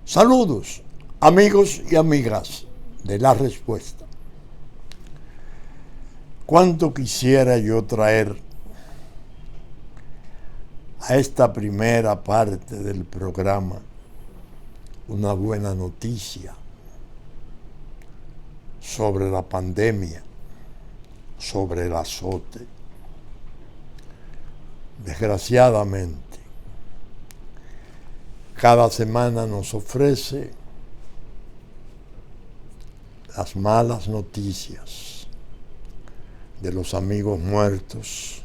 Saludos, amigos y amigas de La Respuesta. Cuánto quisiera yo traer a esta primera parte del programa una buena noticia sobre la pandemia, sobre el azote. Desgraciadamente, cada semana nos ofrece las malas noticias de los amigos muertos,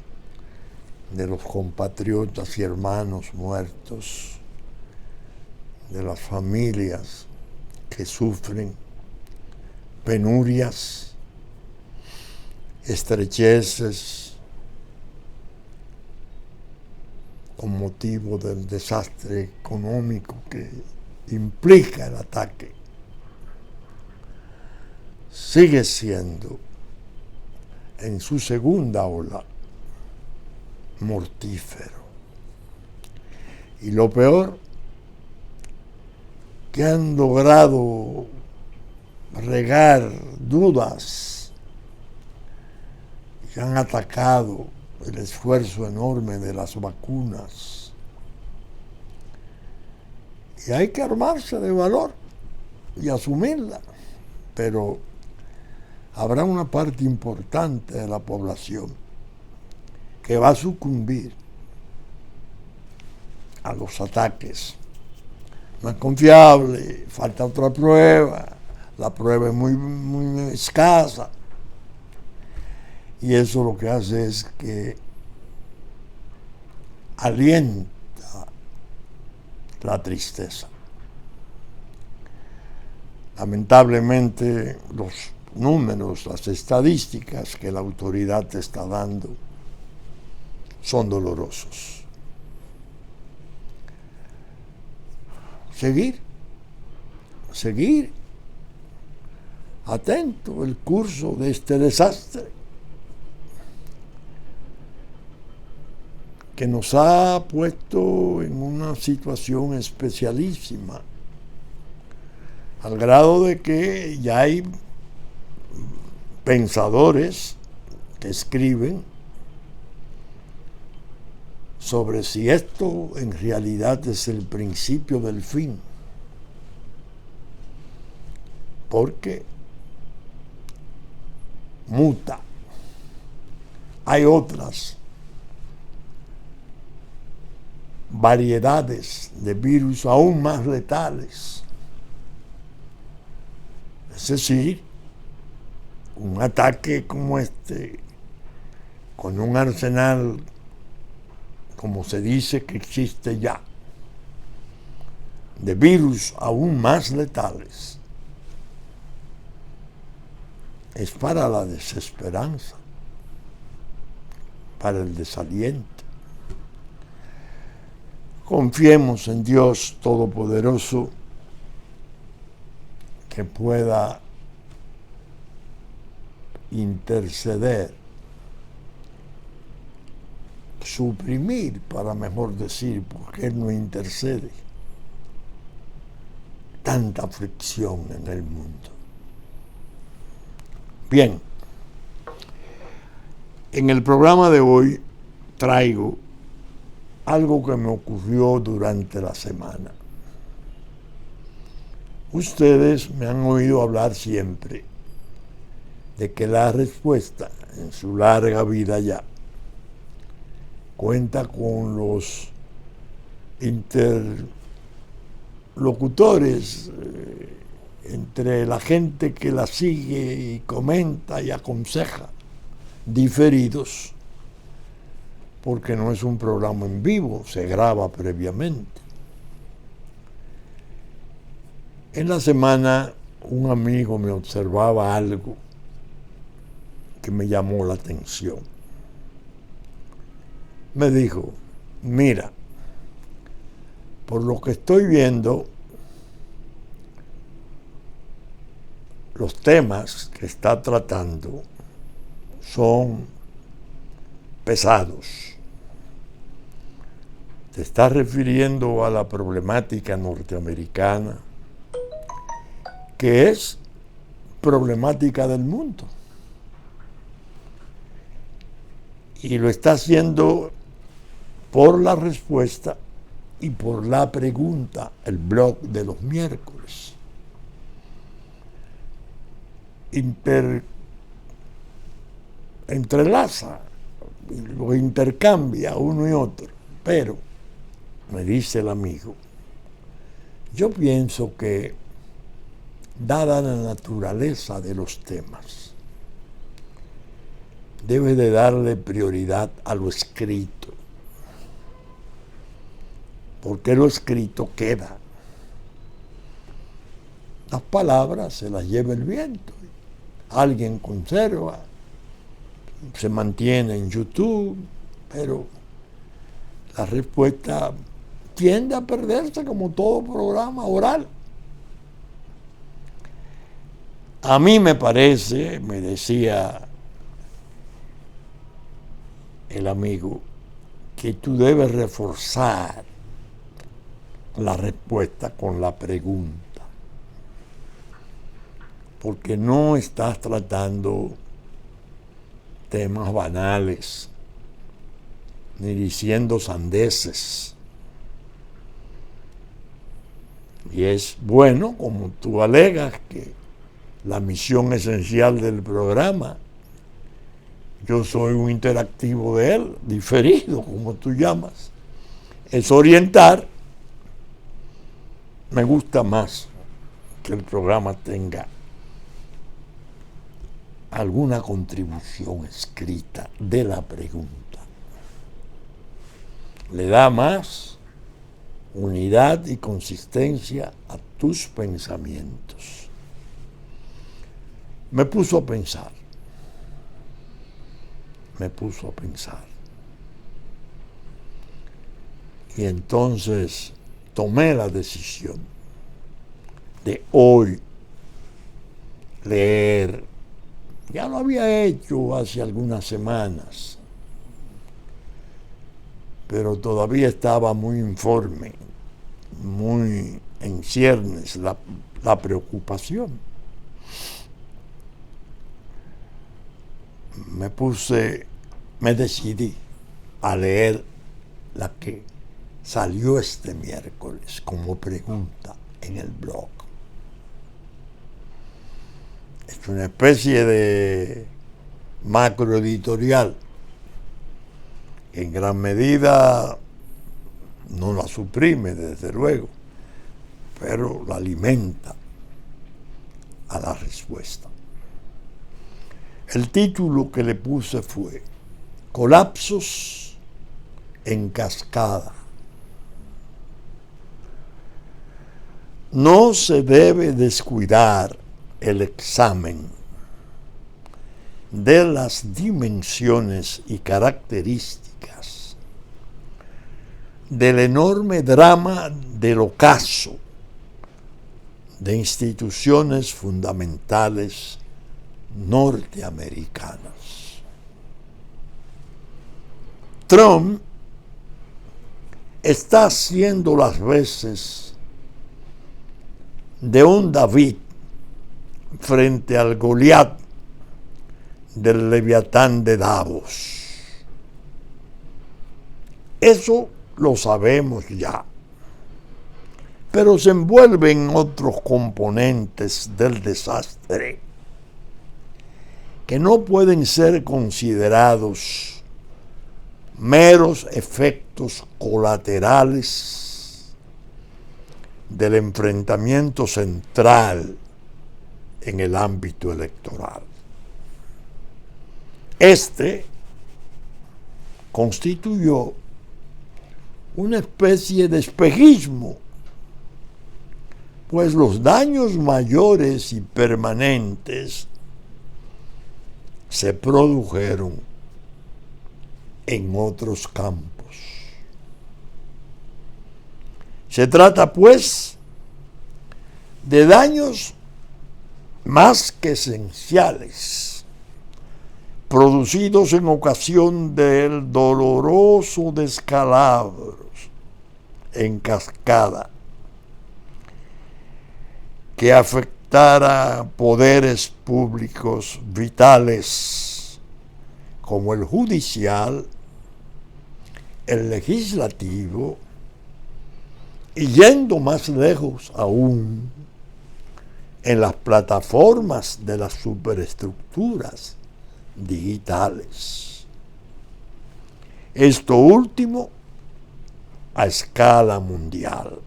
de los compatriotas y hermanos muertos, de las familias que sufren penurias, estrecheces, con motivo del desastre económico que implica el ataque. Sigue siendo, en su segunda ola, mortífero. Y lo peor, que han logrado regar dudas y han atacado el esfuerzo enorme de las vacunas. Y hay que armarse de valor y asumirla, pero habrá una parte importante de la población que va a sucumbir a los ataques. No es confiable, falta otra prueba, la prueba es muy escasa. Y eso lo que hace es que alienta la tristeza. Lamentablemente, los números, las estadísticas que la autoridad te está dando son dolorosos. Seguir atento el curso de este desastre que nos ha puesto en una situación especialísima, al grado de que ya hay pensadores que escriben sobre si esto en realidad es el principio del fin, porque muta. Hay otras variedades de virus aún más letales. Es decir, un ataque como este, con un arsenal, como se dice que existe ya, de virus aún más letales, es para la desesperanza, para el desaliento. Confiemos en Dios Todopoderoso, que pueda interceder, suprimir, para mejor decir, porque Él no intercede, tanta aflicción en el mundo. Bien, en el programa de hoy traigo algo que me ocurrió durante la semana. Ustedes me han oído hablar siempre de que La Respuesta, en su larga vida ya, cuenta con los interlocutores entre la gente que la sigue y comenta y aconseja, diferidos, porque no es un programa en vivo, se graba previamente. En la semana un amigo me observaba algo que me llamó la atención. Me dijo, mira, por lo que estoy viendo, los temas que está tratando son pesados. Se está refiriendo a la problemática norteamericana, que es problemática del mundo. Y lo está haciendo por la respuesta y por la pregunta, el blog de los miércoles. Entrelaza, lo intercambia uno y otro. Pero, me dice el amigo, yo pienso que, dada la naturaleza de los temas, debe de darle prioridad a lo escrito, porque lo escrito queda. Las palabras se las lleva el viento. Alguien conserva, se mantiene en YouTube, pero la respuesta tiende a perderse como todo programa oral. A mí me parece, me decía el amigo, que tú debes reforzar la respuesta con la pregunta, porque no estás tratando temas banales, ni diciendo sandeces. Y es bueno, como tú alegas, que la misión esencial del programa, yo soy un interactivo de él, diferido, como tú llamas, es orientar. Me gusta más que el programa tenga alguna contribución escrita de la pregunta. Le da más unidad y consistencia a tus pensamientos. Me puso a pensar. Y entonces tomé la decisión de hoy leer. Ya lo había hecho hace algunas semanas, pero todavía estaba muy informe, muy en ciernes la preocupación. Me decidí a leer la que salió este miércoles como pregunta en el blog. Es una especie de macroeditorial que en gran medida no la suprime, desde luego, pero la alimenta a la respuesta. El título que le puse fue Colapsos en cascada. No se debe descuidar el examen de las dimensiones y características del enorme drama del ocaso de instituciones fundamentales norteamericanas. Trump está haciendo las veces de un David frente al Goliat del Leviatán de Davos. Eso lo sabemos ya, pero se envuelve en otros componentes del desastre que no pueden ser considerados meros efectos colaterales del enfrentamiento central en el ámbito electoral. Este constituyó una especie de espejismo, pues los daños mayores y permanentes se produjeron en otros campos. Se trata, pues, de daños más que esenciales, producidos en ocasión del doloroso descalabro en cascada que afectara poderes públicos vitales como el judicial, el legislativo y, yendo más lejos aún, en las plataformas de las superestructuras digitales. Esto último a escala mundial.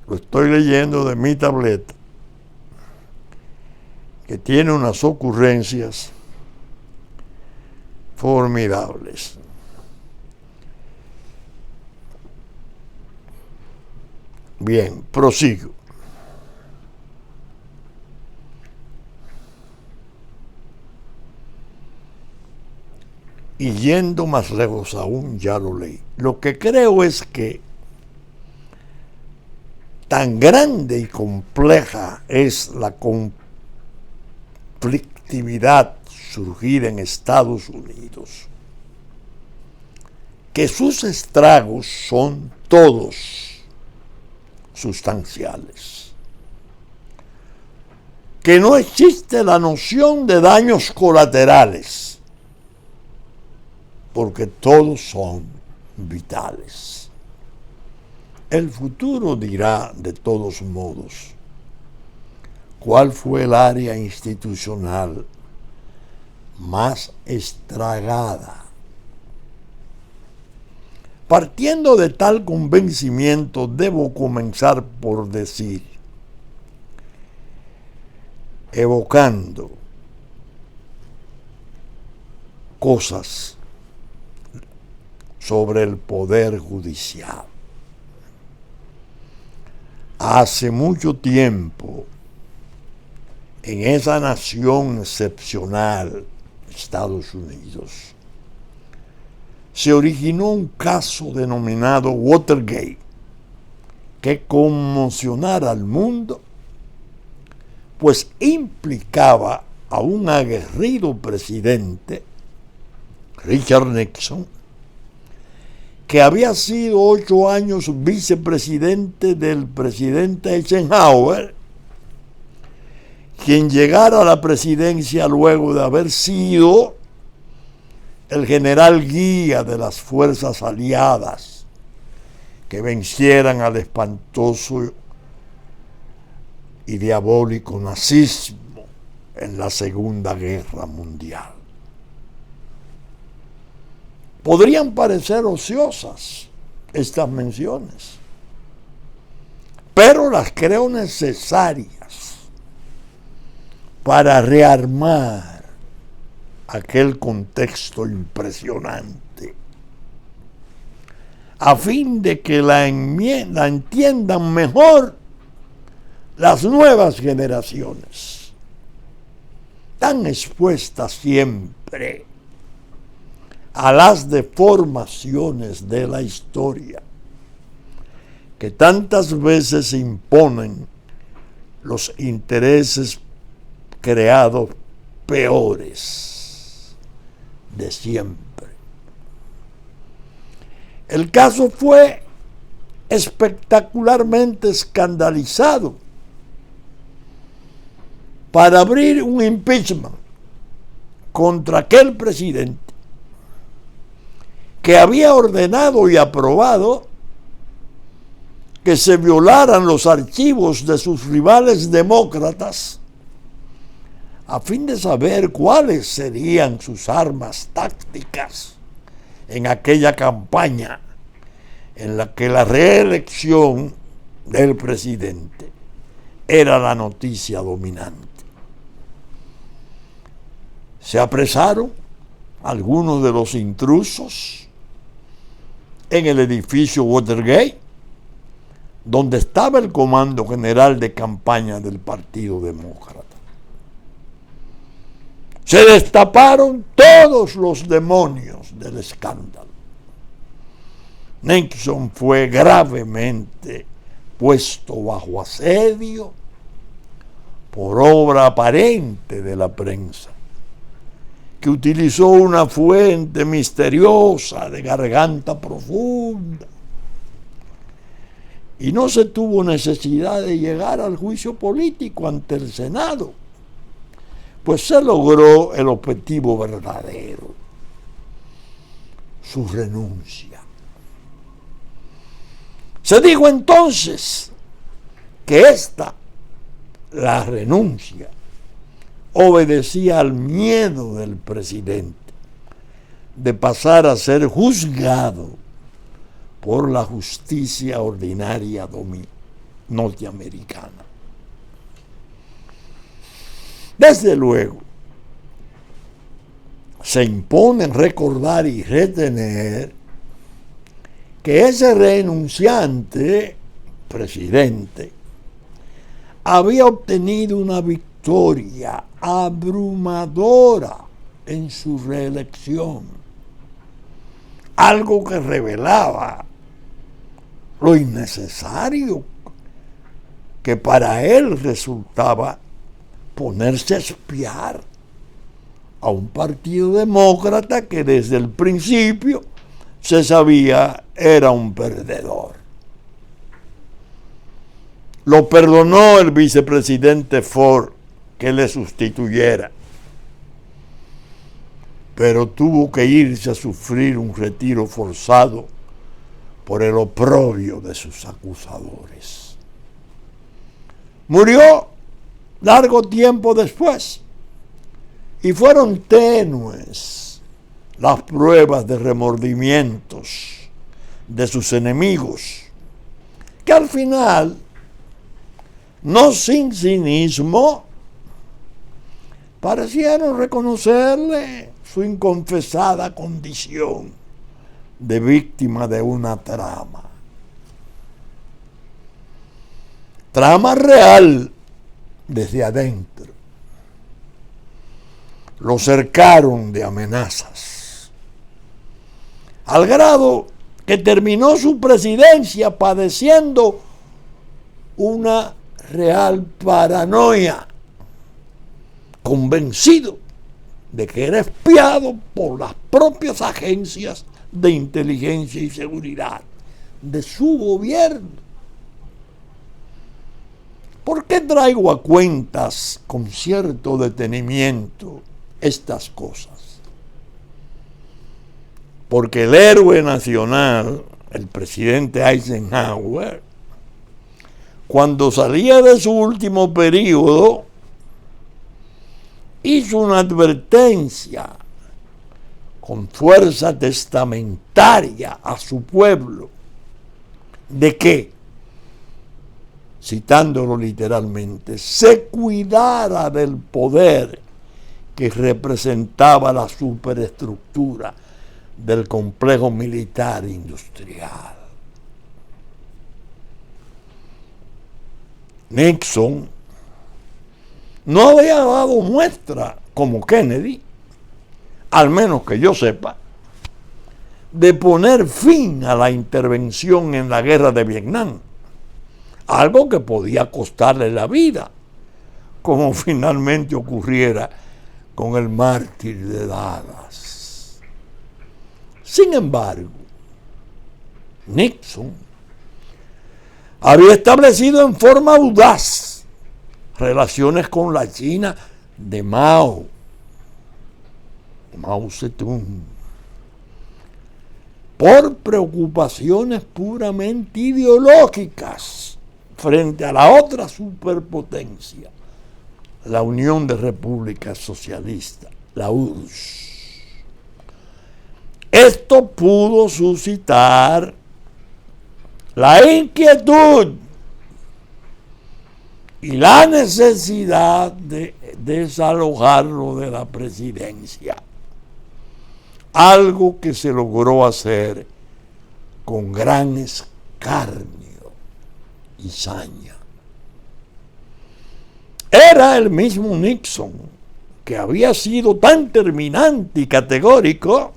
Lo estoy leyendo de mi tableta, que tiene unas ocurrencias formidables. Bien, prosigo. Y yendo más lejos aún, ya lo leí. Lo que creo es que tan grande y compleja es la conflictividad surgida en Estados Unidos, que sus estragos son todos sustanciales, que no existe la noción de daños colaterales, porque todos son vitales. El futuro dirá, de todos modos, cuál fue el área institucional más estragada. Partiendo de tal convencimiento, debo comenzar por decir, evocando cosas sobre el Poder Judicial. Hace mucho tiempo, en esa nación excepcional, Estados Unidos, se originó un caso denominado Watergate, que conmocionara al mundo, pues implicaba a un aguerrido presidente, Richard Nixon, que había sido 8 años vicepresidente del presidente Eisenhower, quien llegara a la presidencia luego de haber sido el general guía de las fuerzas aliadas que vencieran al espantoso y diabólico nazismo en la Segunda Guerra Mundial. Podrían parecer ociosas estas menciones, pero las creo necesarias para rearmar aquel contexto impresionante, a fin de que la entiendan mejor las nuevas generaciones, tan expuestas siempre a las deformaciones de la historia, que tantas veces imponen los intereses creados peores de siempre. El caso fue espectacularmente escandalizado para abrir un impeachment contra aquel presidente que había ordenado y aprobado que se violaran los archivos de sus rivales demócratas a fin de saber cuáles serían sus armas tácticas en aquella campaña en la que la reelección del presidente era la noticia dominante. Se apresaron algunos de los intrusos en el edificio Watergate, donde estaba el comando general de campaña del Partido Demócrata. Se destaparon todos los demonios del escándalo. Nixon fue gravemente puesto bajo asedio por obra aparente de la prensa, que utilizó una fuente misteriosa de garganta profunda y no se tuvo necesidad de llegar al juicio político ante el Senado, pues se logró el objetivo verdadero, su renuncia. Se dijo entonces que la renuncia, obedecía al miedo del presidente de pasar a ser juzgado por la justicia ordinaria norteamericana. Desde luego, se impone recordar y retener que ese renunciante, presidente, había obtenido una victoria abrumadora en su reelección, algo que revelaba lo innecesario que para él resultaba ponerse a espiar a un partido demócrata que desde el principio se sabía era un perdedor. Lo perdonó el vicepresidente Ford que le sustituyera, pero tuvo que irse a sufrir un retiro forzado por el oprobio de sus acusadores. Murió largo tiempo después y fueron tenues las pruebas de remordimientos de sus enemigos, que al final, no sin cinismo, parecieron reconocerle su inconfesada condición de víctima de una trama. Trama real desde adentro. Lo cercaron de amenazas, al grado que terminó su presidencia padeciendo una real paranoia, convencido de que era espiado por las propias agencias de inteligencia y seguridad de su gobierno. ¿Por qué traigo a cuentas con cierto detenimiento estas cosas? Porque el héroe nacional, el presidente Eisenhower, cuando salía de su último periodo, hizo una advertencia con fuerza testamentaria a su pueblo de que, citándolo literalmente, se cuidara del poder que representaba la superestructura del complejo militar industrial. Nixon no había dado muestra, como Kennedy, al menos que yo sepa, de poner fin a la intervención en la guerra de Vietnam, algo que podía costarle la vida, como finalmente ocurriera con el mártir de Dallas. Sin embargo, Nixon había establecido en forma audaz relaciones con la China de Mao Zedong, por preocupaciones puramente ideológicas frente a la otra superpotencia, la Unión de Repúblicas Socialistas, la URSS. Esto pudo suscitar la inquietud y la necesidad de desalojarlo de la presidencia, algo que se logró hacer con gran escarnio y saña. Era el mismo Nixon que había sido tan terminante y categórico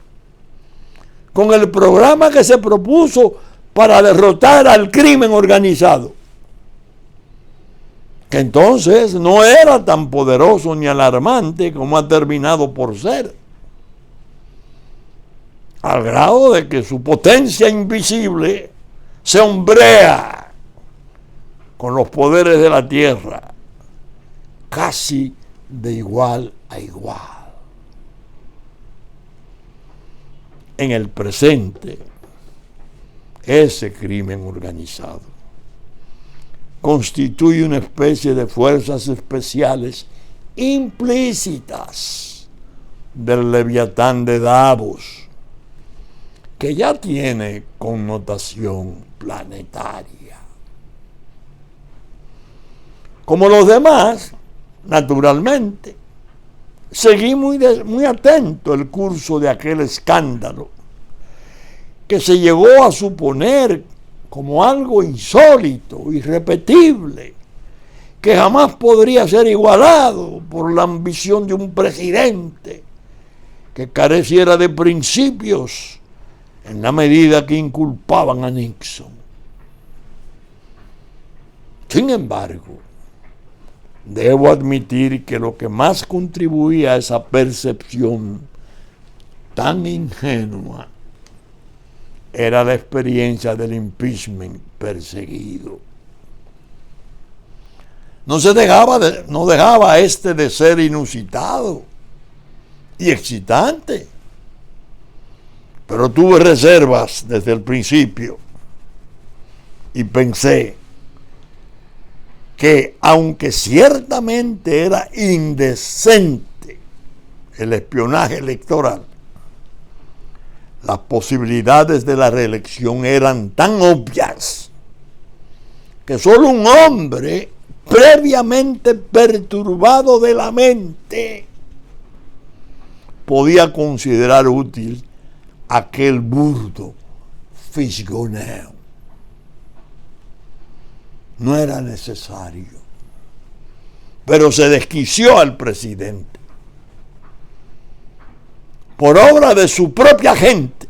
con el programa que se propuso para derrotar al crimen organizado, que entonces no era tan poderoso ni alarmante como ha terminado por ser. al grado de que su potencia invisible se hombrea con los poderes de la tierra, casi de igual a igual. En el presente, ese crimen organizado constituye una especie de fuerzas especiales implícitas del Leviatán de Davos, que ya tiene connotación planetaria. Como los demás, naturalmente, seguí muy atento el curso de aquel escándalo que se llegó a suponer como algo insólito, irrepetible, que jamás podría ser igualado por la ambición de un presidente que careciera de principios en la medida que inculpaban a Nixon. Sin embargo, debo admitir que lo que más contribuía a esa percepción tan ingenua era la experiencia del impeachment perseguido. No dejaba este de ser inusitado y excitante, pero tuve reservas desde el principio y pensé que, aunque ciertamente era indecente el espionaje electoral, las posibilidades de la reelección eran tan obvias que solo un hombre previamente perturbado de la mente podía considerar útil aquel burdo fisgoneo. No era necesario, pero se desquició al presidente por obra de su propia gente,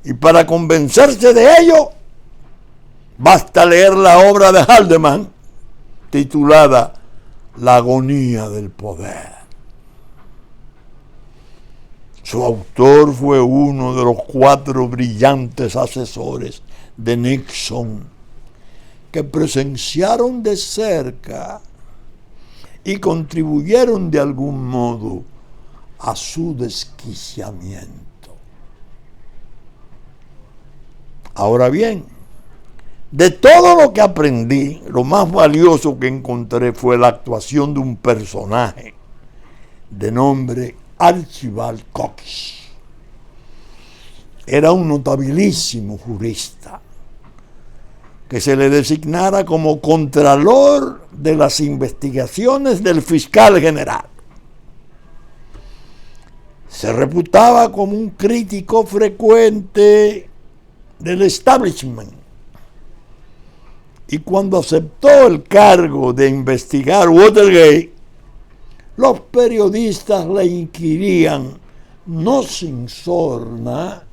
y para convencerse de ello basta leer la obra de Haldeman titulada La agonía del poder. Su autor fue uno de los 4 brillantes asesores de Nixon que presenciaron de cerca y contribuyeron de algún modo a su desquiciamiento. Ahora bien, de todo lo que aprendí, lo más valioso que encontré fue la actuación de un personaje de nombre Archibald Cox. Era un notabilísimo jurista que se le designara como contralor de las investigaciones del fiscal general. Se reputaba como un crítico frecuente del establishment, y cuando aceptó el cargo de investigar Watergate, los periodistas le inquirían, no sin sorna,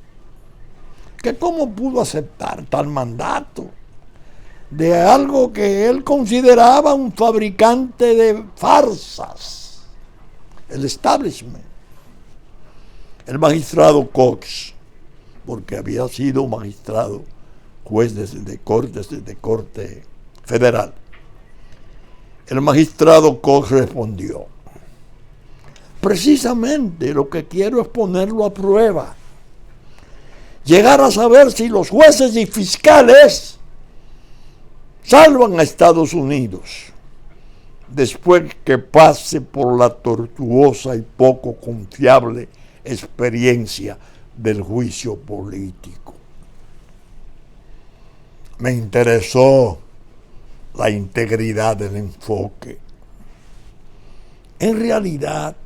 que cómo pudo aceptar tal mandato de algo que él consideraba un fabricante de farsas, el establishment. El magistrado Cox, porque había sido magistrado, juez de corte federal, el magistrado Cox respondió: precisamente lo que quiero es ponerlo a prueba, llegar a saber si los jueces y fiscales salvan a Estados Unidos después que pase por la tortuosa y poco confiable experiencia del juicio político. Me interesó la integridad del enfoque. En realidad,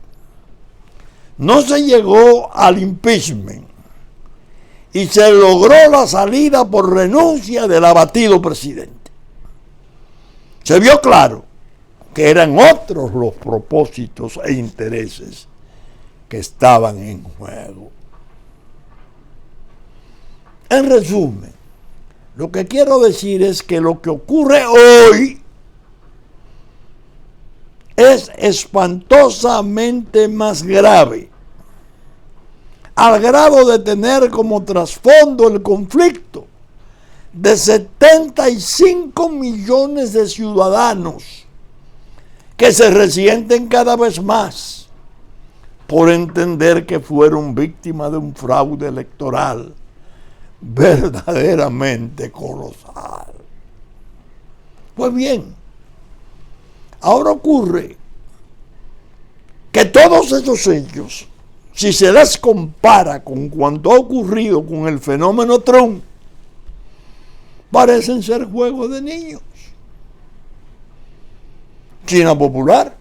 no se llegó al impeachment y se logró la salida por renuncia del abatido presidente. Se vio claro que eran otros los propósitos e intereses que estaban en juego. En resumen, lo que quiero decir es que lo que ocurre hoy es espantosamente más grave, al grado de tener como trasfondo el conflicto de 75 millones de ciudadanos que se resienten cada vez más por entender que fueron víctimas de un fraude electoral verdaderamente colosal. Pues bien, ahora ocurre que todos esos hechos, si se les compara con cuanto ha ocurrido con el fenómeno Trump, parecen ser juegos de niños. China popular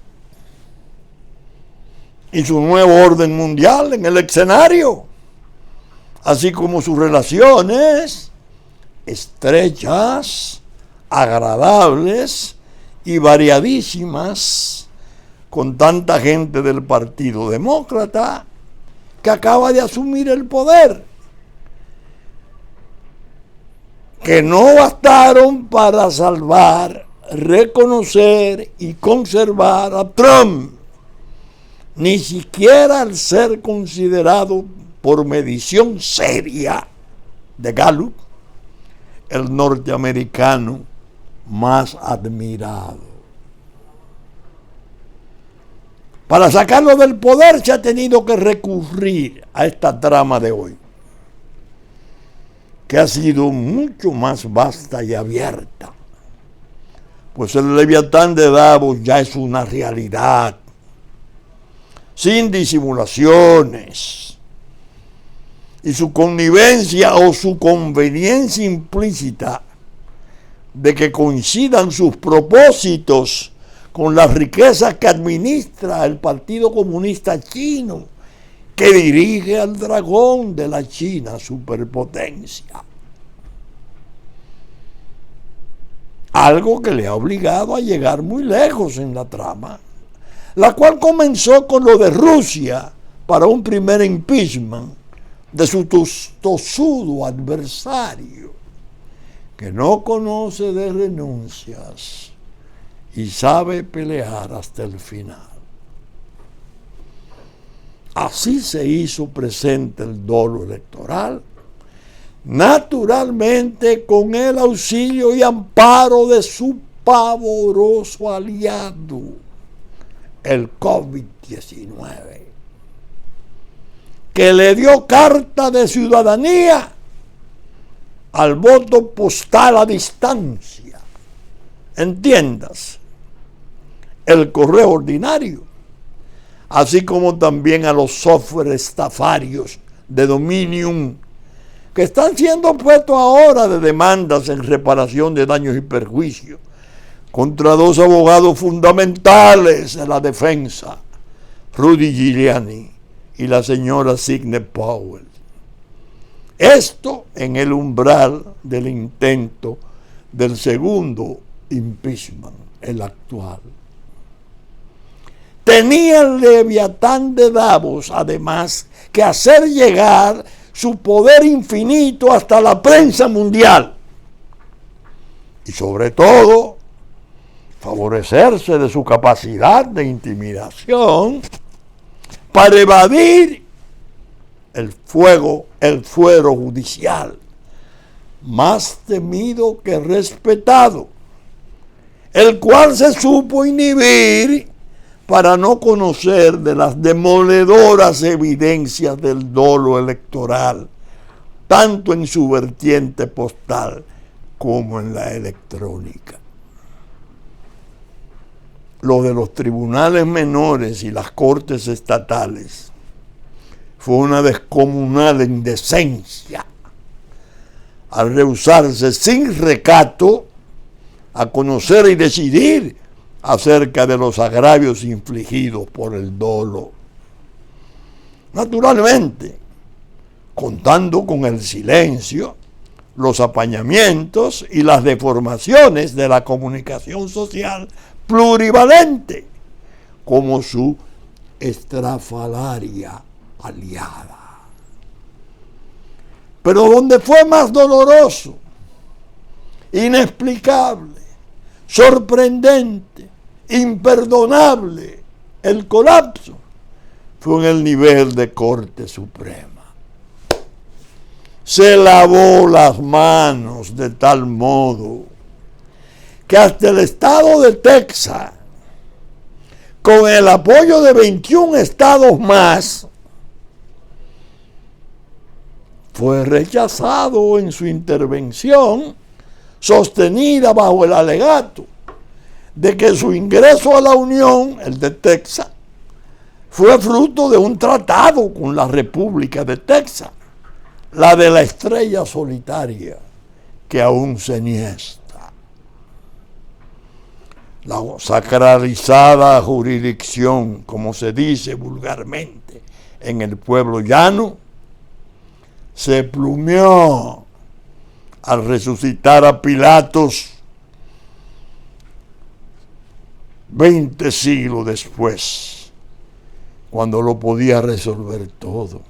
y su nuevo orden mundial en el escenario, así como sus relaciones estrechas, agradables y variadísimas con tanta gente del Partido Demócrata que acaba de asumir el poder, que no bastaron para salvar, reconocer y conservar a Trump, ni siquiera al ser considerado por medición seria de Gallup el norteamericano más admirado. Para sacarlo del poder se ha tenido que recurrir a esta trama de hoy, que ha sido mucho más vasta y abierta, pues el Leviatán de Davos ya es una realidad, sin disimulaciones, y su connivencia o su conveniencia implícita de que coincidan sus propósitos con las riquezas que administra el Partido Comunista Chino, que dirige al dragón de la China superpotencia. Algo que le ha obligado a llegar muy lejos en la trama, la cual comenzó con lo de Rusia para un primer impeachment de su tosudo adversario, que no conoce de renuncias y sabe pelear hasta el final. Así se hizo presente el dolo electoral, naturalmente con el auxilio y amparo de su pavoroso aliado, el COVID-19, que le dio carta de ciudadanía al voto postal a distancia. Entiendas, el correo ordinario, así como también a los software estafarios de Dominion, que están siendo objeto ahora de demandas en reparación de daños y perjuicios contra dos abogados fundamentales de la defensa, Rudy Giuliani y la señora Sidney Powell. Esto en el umbral del intento del segundo impeachment, el actual. Tenía el Leviatán de Davos, además, que hacer llegar su poder infinito hasta la prensa mundial y, sobre todo, favorecerse de su capacidad de intimidación para evadir el fuero judicial, más temido que respetado, el cual se supo inhibir para no conocer de las demoledoras evidencias del dolo electoral, tanto en su vertiente postal como en la electrónica. Lo de los tribunales menores y las cortes estatales fue una descomunal indecencia al rehusarse sin recato a conocer y decidir acerca de los agravios infligidos por el dolo. Naturalmente, contando con el silencio, los apañamientos y las deformaciones de la comunicación social plurivalente, como su estrafalaria aliada. Pero donde fue más doloroso, inexplicable, sorprendente, imperdonable el colapso, fue en el nivel de Corte Suprema. se lavó las manos de tal modo que hasta el estado de Texas, con el apoyo de 21 estados más, fue rechazado en su intervención, sostenida bajo el alegato de que su ingreso a la Unión, el de Texas, fue fruto de un tratado con la República de Texas, la de la estrella solitaria, que aún se niesta. La sacralizada jurisdicción, como se dice vulgarmente en el pueblo llano, se plumeó al resucitar a Pilatos 20 siglos después, cuando lo podía resolver todo.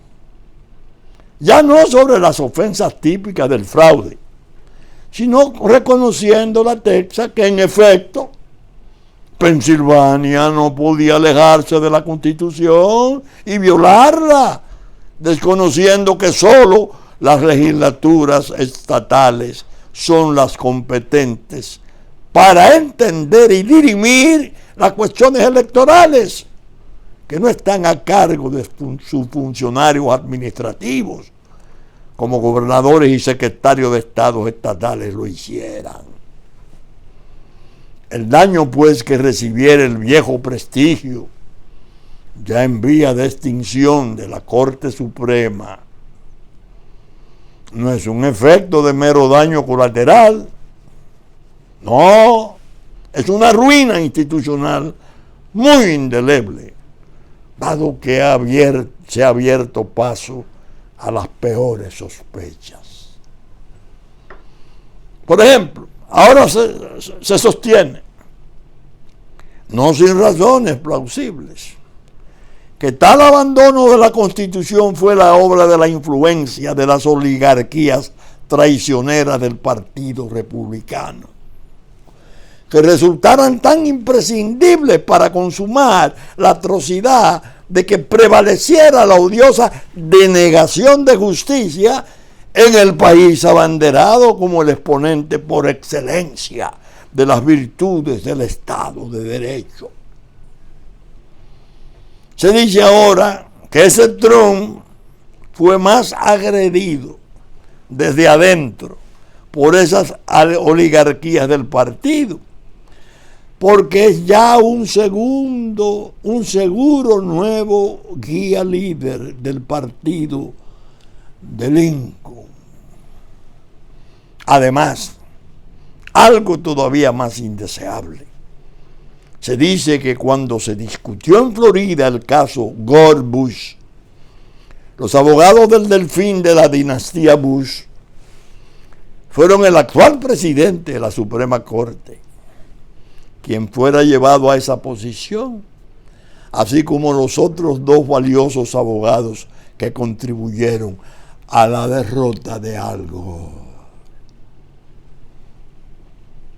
Ya no sobre las ofensas típicas del fraude, sino reconociendo la Texas que en efecto Pensilvania no podía alejarse de la Constitución y violarla, desconociendo que solo las legislaturas estatales son las competentes para entender y dirimir las cuestiones electorales, que no están a cargo de sus funcionarios administrativos, como gobernadores y secretarios de estados estatales lo hicieran. El daño, pues, que recibiera el viejo prestigio, ya en vía de extinción, de la Corte Suprema, no es un efecto de mero daño colateral, no, es una ruina institucional muy indeleble, dado que se ha abierto paso a las peores sospechas. Por ejemplo, ahora se sostiene, no sin razones plausibles, que tal abandono de la Constitución fue la obra de la influencia de las oligarquías traicioneras del Partido Republicano, que resultaran tan imprescindibles para consumar la atrocidad de que prevaleciera la odiosa denegación de justicia en el país abanderado como el exponente por excelencia de las virtudes del Estado de Derecho. Se dice ahora que ese Trump fue más agredido desde adentro por esas oligarquías del partido, porque es ya un seguro nuevo guía líder del partido de Lincoln. Además, algo todavía más indeseable. Se dice que cuando se discutió en Florida el caso Gore Bush, los abogados del delfín de la dinastía Bush fueron el actual presidente de la Suprema Corte, quien fuera llevado a esa posición, así como los otros dos valiosos abogados que contribuyeron a la derrota de Al Gore.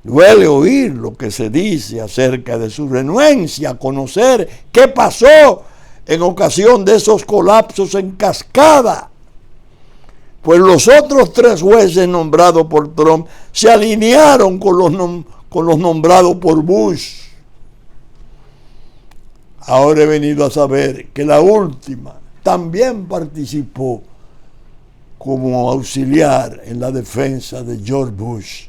Duele oír lo que se dice acerca de su renuencia a conocer qué pasó en ocasión de esos colapsos en cascada, pues los otros 3 jueces nombrados por Trump se alinearon con los nombrados por Bush. Ahora he venido a saber que la última también participó como auxiliar en la defensa de George Bush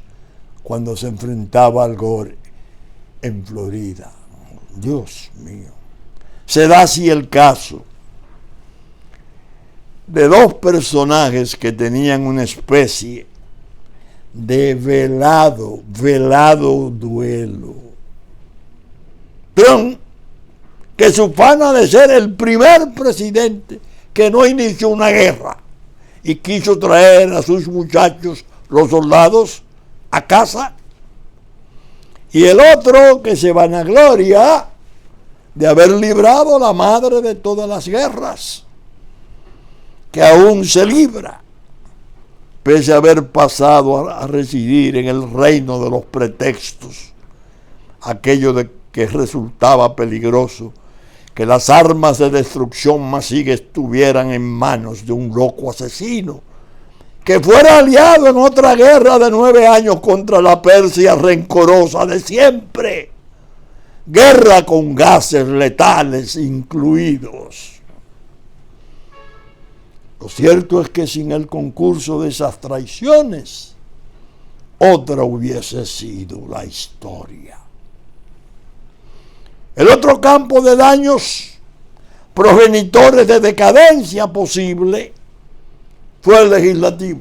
cuando se enfrentaba al Gore en Florida. Dios mío. Se da así el caso de 2 personajes que tenían una especie de velado duelo. Trump, que se ufana de ser el primer presidente que no inició una guerra y quiso traer a sus muchachos, los soldados, a casa, y el otro que se vanagloria de haber librado la madre de todas las guerras, que aún se libra, pese a haber pasado a residir en el reino de los pretextos, aquello de que resultaba peligroso que las armas de destrucción masiva estuvieran en manos de un loco asesino que fuera aliado en otra guerra de 9 años contra la Persia rencorosa de siempre. Guerra con gases letales incluidos. Lo cierto es que sin el concurso de esas traiciones, otra hubiese sido la historia. El otro campo de daños progenitores de decadencia posible fue el legislativo.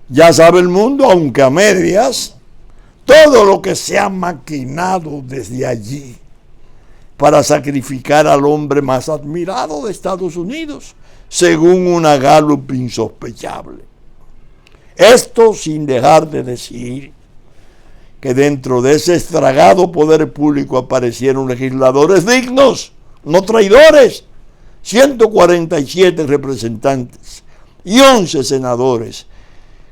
Ya sabe el mundo, aunque a medias, todo lo que se ha maquinado desde allí para sacrificar al hombre más admirado de Estados Unidos, según una Gallup insospechable. Esto sin dejar de decir que dentro de ese estragado poder público aparecieron legisladores dignos, no traidores, 147 representantes y 11 senadores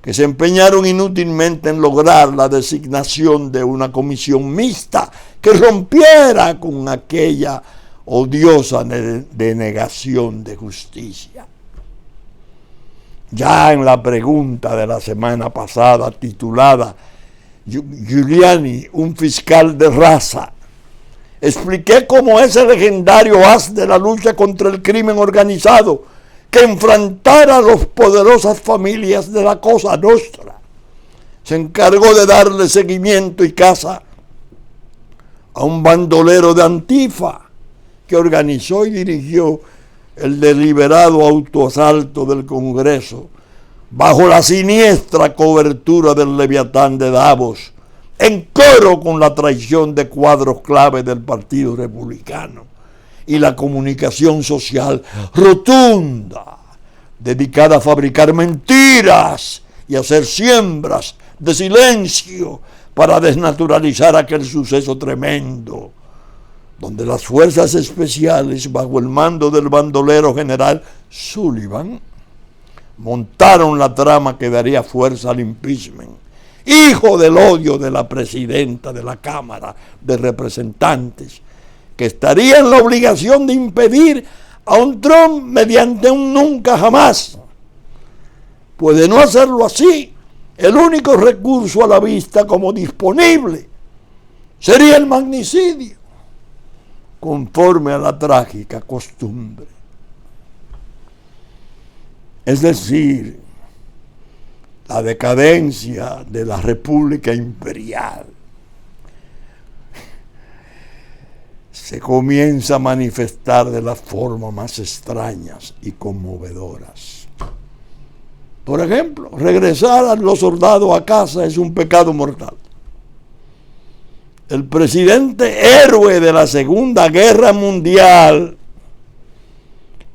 que se empeñaron inútilmente en lograr la designación de una comisión mixta que rompiera con aquella odiosa denegación de justicia. Ya en la pregunta de la semana pasada titulada Giuliani, un fiscal de raza, expliqué cómo ese legendario as de la lucha contra el crimen organizado que enfrentara a las poderosas familias de la Cosa Nostra se encargó de darle seguimiento y caza a un bandolero de Antifa que organizó y dirigió el deliberado autoasalto del Congreso bajo la siniestra cobertura del Leviatán de Davos, en coro con la traición de cuadros clave del Partido Republicano y la comunicación social rotunda, dedicada a fabricar mentiras y hacer siembras de silencio para desnaturalizar aquel suceso tremendo, donde las fuerzas especiales, bajo el mando del bandolero general Sullivan, montaron la trama que daría fuerza al impeachment, hijo del odio de la presidenta de la Cámara de Representantes, que estaría en la obligación de impedir a un Trump mediante un nunca jamás. Pues de no hacerlo así, el único recurso a la vista como disponible sería el magnicidio, conforme a la trágica costumbre. Es decir, la decadencia de la República Imperial se comienza a manifestar de las formas más extrañas y conmovedoras. Por ejemplo, regresar a los soldados a casa es un pecado mortal. El presidente héroe de la Segunda Guerra Mundial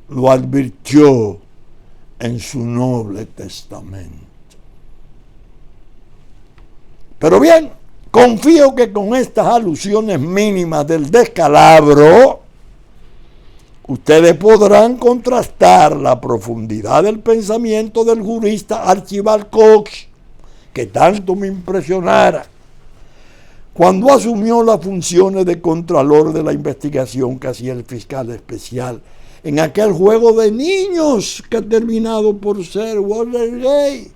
lo advirtió en su noble testamento. Pero bien, confío que con estas alusiones mínimas del descalabro, ustedes podrán contrastar la profundidad del pensamiento del jurista Archibald Cox, que tanto me impresionara cuando asumió las funciones de contralor de la investigación que hacía el fiscal especial en aquel juego de niños que ha terminado por ser Watergate.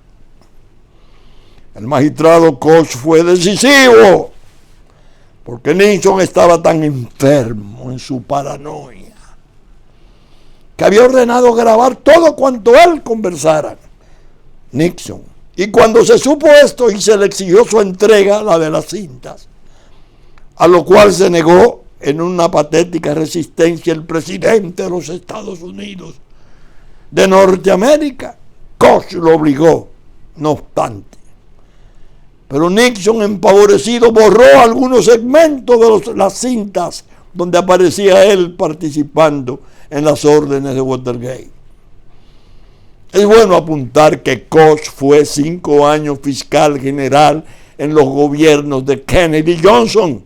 El magistrado Cox fue decisivo, porque Nixon estaba tan enfermo en su paranoia que había ordenado grabar todo cuanto él conversara, Nixon. Y cuando se supo esto y se le exigió su entrega, la de las cintas, a lo cual se negó en una patética resistencia el presidente de los Estados Unidos de Norteamérica, Koch lo obligó, no obstante. Pero Nixon, empavorecido, borró algunos segmentos de las cintas donde aparecía él participando en las órdenes de Watergate. Es bueno apuntar que Koch fue 5 años fiscal general en los gobiernos de Kennedy y Johnson,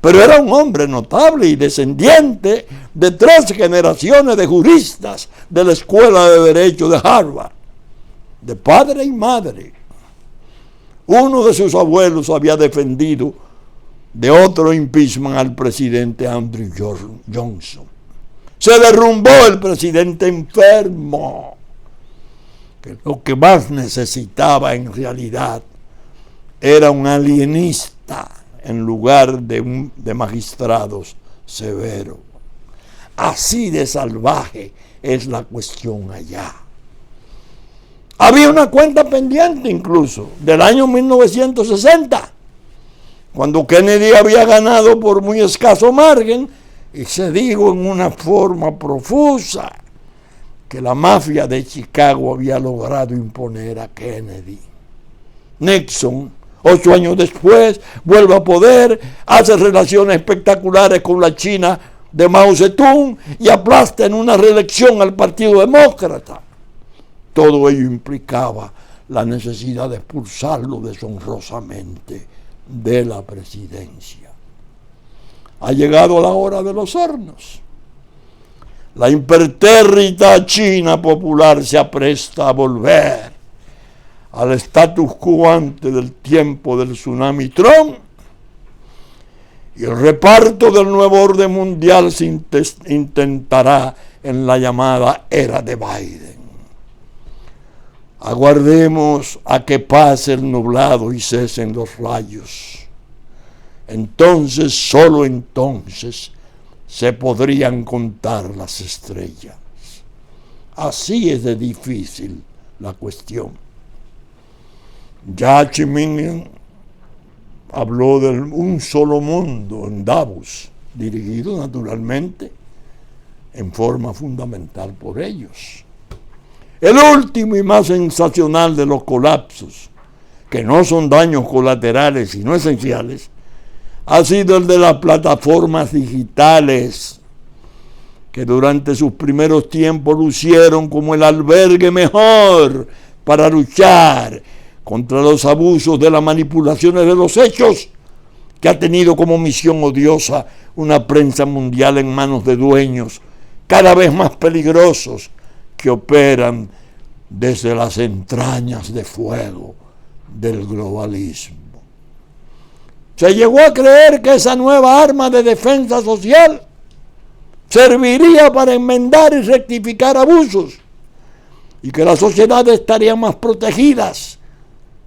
pero era un hombre notable y descendiente de 3 generaciones de juristas de la Escuela de Derecho de Harvard, de padre y madre. Uno de sus abuelos había defendido de otro impeachment al presidente Andrew Johnson. Se derrumbó el presidente enfermo que lo que más necesitaba en realidad era un alienista en lugar de magistrados severos. Así de salvaje es la cuestión allá. Había una cuenta pendiente incluso del año 1960, cuando Kennedy había ganado por muy escaso margen, y se dijo en una forma profusa que la mafia de Chicago había logrado imponer a Kennedy. Nixon, 8 años después, vuelve a poder, hace relaciones espectaculares con la China de Mao Zedong y aplasta en una reelección al Partido Demócrata. Todo ello implicaba la necesidad de expulsarlo deshonrosamente de la presidencia. Ha llegado la hora de los hornos. La impertérrita China popular se apresta a volver al status quo ante del tiempo del tsunami Trump, y el reparto del nuevo orden mundial se intentará en la llamada era de Biden. Aguardemos a que pase el nublado y cesen los rayos. Entonces, solo entonces, se podrían contar las estrellas. Así es de difícil la cuestión. Ya Chi Ming habló de un solo mundo en Davos, dirigido naturalmente en forma fundamental por ellos. El último y más sensacional de los colapsos, que no son daños colaterales sino esenciales, ha sido el de las plataformas digitales, que durante sus primeros tiempos lucieron como el albergue mejor para luchar contra los abusos de las manipulaciones de los hechos, que ha tenido como misión odiosa una prensa mundial en manos de dueños cada vez más peligrosos, que operan desde las entrañas de fuego del globalismo. Se llegó a creer que esa nueva arma de defensa social serviría para enmendar y rectificar abusos, y que las sociedades estarían más protegidas,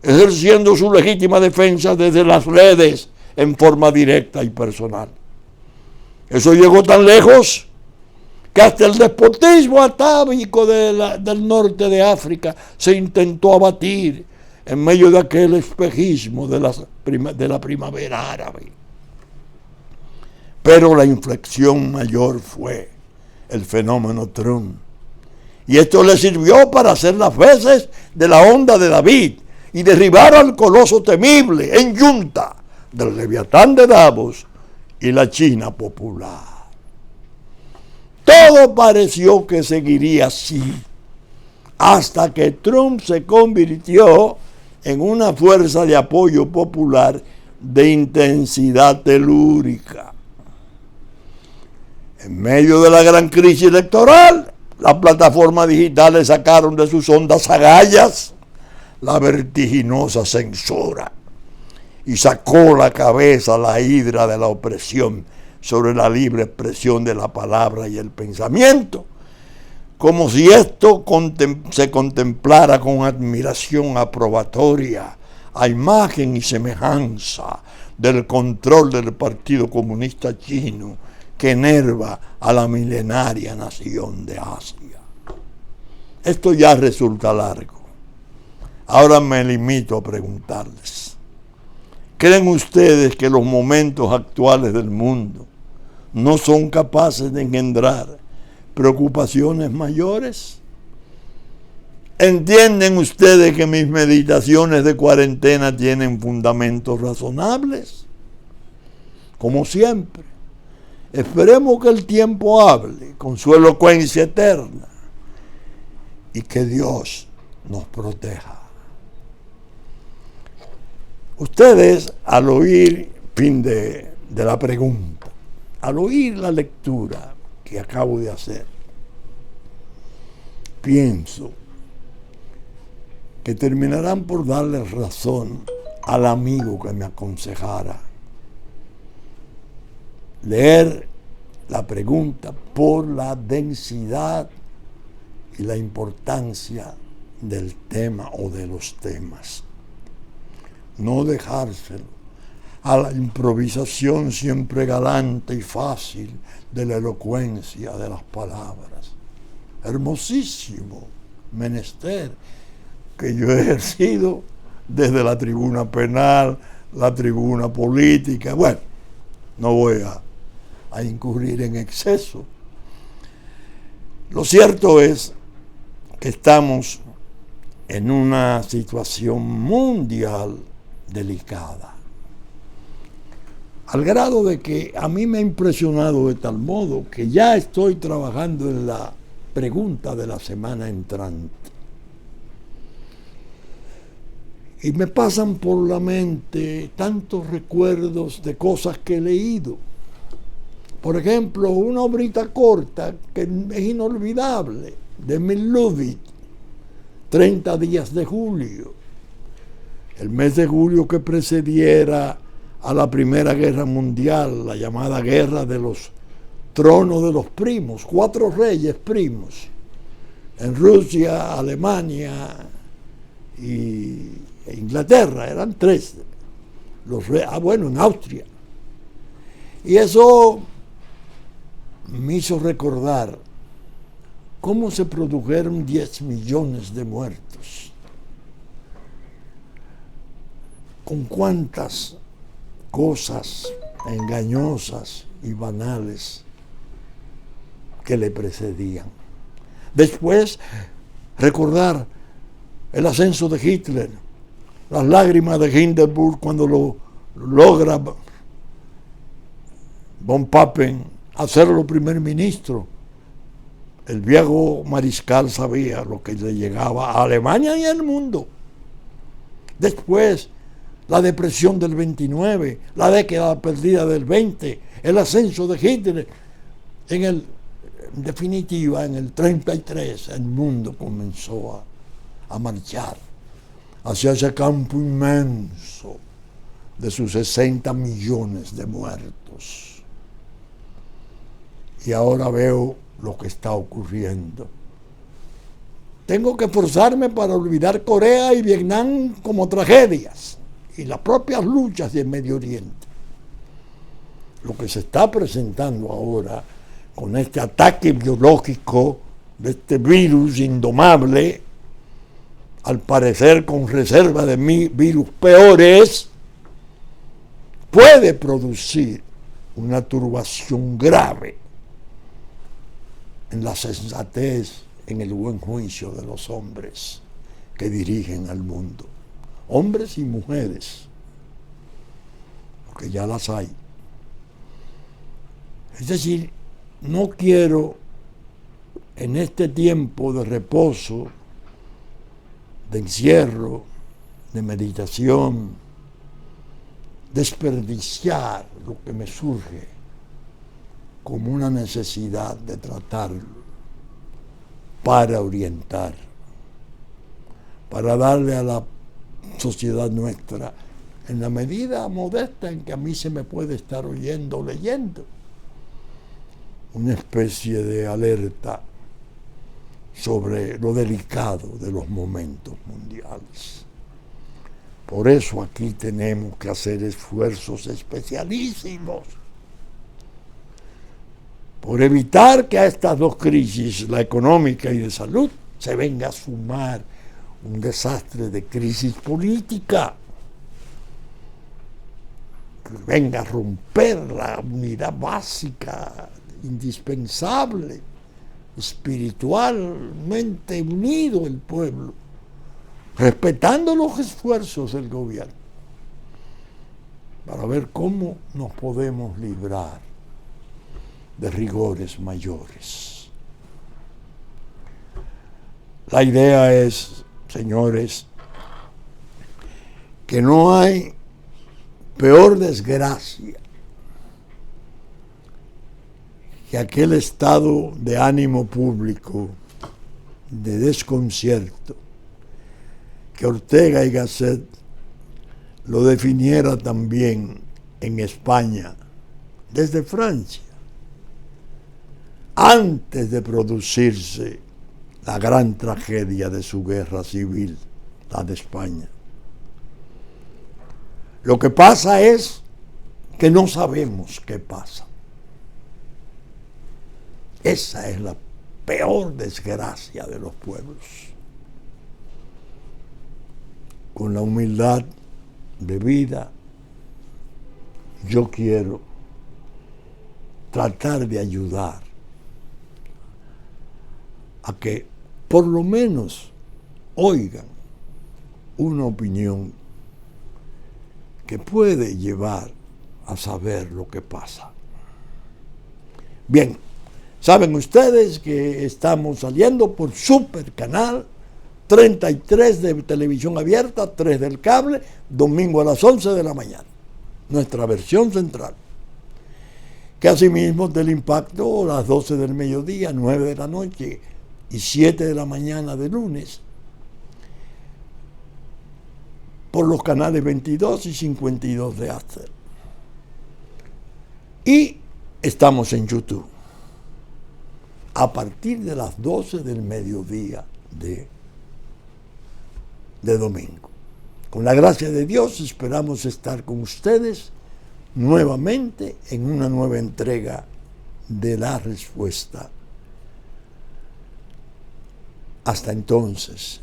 ejerciendo su legítima defensa desde las redes en forma directa y personal. Eso llegó tan lejos que hasta el despotismo atávico del norte de África se intentó abatir en medio de aquel espejismo de la primavera árabe. Pero la inflexión mayor fue el fenómeno Trump. Y esto le sirvió para hacer las veces de la onda de David y derribar al coloso temible en yunta del Leviatán de Davos y la China popular. Todo pareció que seguiría así, hasta que Trump se convirtió en una fuerza de apoyo popular de intensidad telúrica. En medio de la gran crisis electoral, las plataformas digitales sacaron de sus ondas agallas la vertiginosa censura y sacó la cabeza la hidra de la opresión sobre la libre expresión de la palabra y el pensamiento, como si esto se contemplara con admiración aprobatoria a imagen y semejanza del control del Partido Comunista Chino que enerva a la milenaria nación de Asia. Esto ya resulta largo. Ahora me limito a preguntarles: ¿creen ustedes que los momentos actuales del mundo no son capaces de engendrar preocupaciones mayores? ¿Entienden ustedes que mis meditaciones de cuarentena tienen fundamentos razonables? Como siempre, esperemos que el tiempo hable con su elocuencia eterna y que Dios nos proteja. Ustedes, al oír, fin de la pregunta, al oír la lectura que acabo de hacer, pienso que terminarán por darle razón al amigo que me aconsejara leer la pregunta por la densidad y la importancia del tema o de los temas. No dejárselo a la improvisación siempre galante y fácil de la elocuencia de las palabras. Hermosísimo menester que yo he ejercido desde la tribuna penal, la tribuna política. Bueno, no voy a incurrir en exceso. Lo cierto es que estamos en una situación mundial delicada, al grado de que a mí me ha impresionado de tal modo que ya estoy trabajando en la pregunta de la semana entrante. Y me pasan por la mente tantos recuerdos de cosas que he leído. Por ejemplo, una obrita corta que es inolvidable, de Emil Ludwig, 30 días de julio. El mes de julio que precediera a la Primera Guerra Mundial, la llamada Guerra de los Tronos de los Primos, 4 reyes primos, en Rusia, Alemania e Inglaterra, eran 3. En Austria. Y eso me hizo recordar cómo se produjeron 10 millones de muertos, con cuántas cosas engañosas y banales que le precedían. Después, recordar el ascenso de Hitler, las lágrimas de Hindenburg cuando lo logra von Papen hacerlo primer ministro. El viejo mariscal sabía lo que le llegaba a Alemania y al mundo. Después, la depresión del 29, la década perdida del 20, el ascenso de Hitler. En definitiva, en el 33, el mundo comenzó a marchar hacia ese campo inmenso de sus 60 millones de muertos. Y ahora veo lo que está ocurriendo. Tengo que esforzarme para olvidar Corea y Vietnam como tragedias y las propias luchas del Medio Oriente. Lo que se está presentando ahora con este ataque biológico de este virus indomable, al parecer con reserva de virus peores, puede producir una turbación grave en la sensatez, en el buen juicio de los hombres que dirigen al mundo, hombres y mujeres, porque ya las hay. Es decir, no quiero en este tiempo de reposo, de encierro, de meditación, desperdiciar lo que me surge como una necesidad de tratarlo para orientar, para darle a la sociedad nuestra, en la medida modesta en que a mí se me puede estar oyendo o leyendo, una especie de alerta sobre lo delicado de los momentos mundiales. Por eso aquí tenemos que hacer esfuerzos especialísimos por evitar que a estas dos crisis, la económica y de salud, se venga a sumar un desastre de crisis política, que venga a romper la unidad básica, indispensable, espiritualmente unido el pueblo, respetando los esfuerzos del gobierno, para ver cómo nos podemos librar de rigores mayores. La idea es, señores, que no hay peor desgracia que aquel estado de ánimo público, de desconcierto, que Ortega y Gasset lo definiera también en España, desde Francia, antes de producirse la gran tragedia de su guerra civil, la de España. Lo que pasa es que no sabemos qué pasa. Esa es la peor desgracia de los pueblos. Con la humildad de vida, yo quiero tratar de ayudar a que por lo menos oigan una opinión que puede llevar a saber lo que pasa. Bien, saben ustedes que estamos saliendo por Super Canal 33 de televisión abierta, 3 del cable, domingo a las 11 de la mañana. Nuestra versión central. Que asimismo del impacto a las 12 del mediodía, 9 de la noche y 7 de la mañana de lunes, por los canales 22 y 52 de Aster. Y estamos en YouTube a partir de las 12 del mediodía de domingo. Con la gracia de Dios esperamos estar con ustedes nuevamente en una nueva entrega de La Respuesta. Hasta entonces,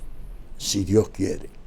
si Dios quiere.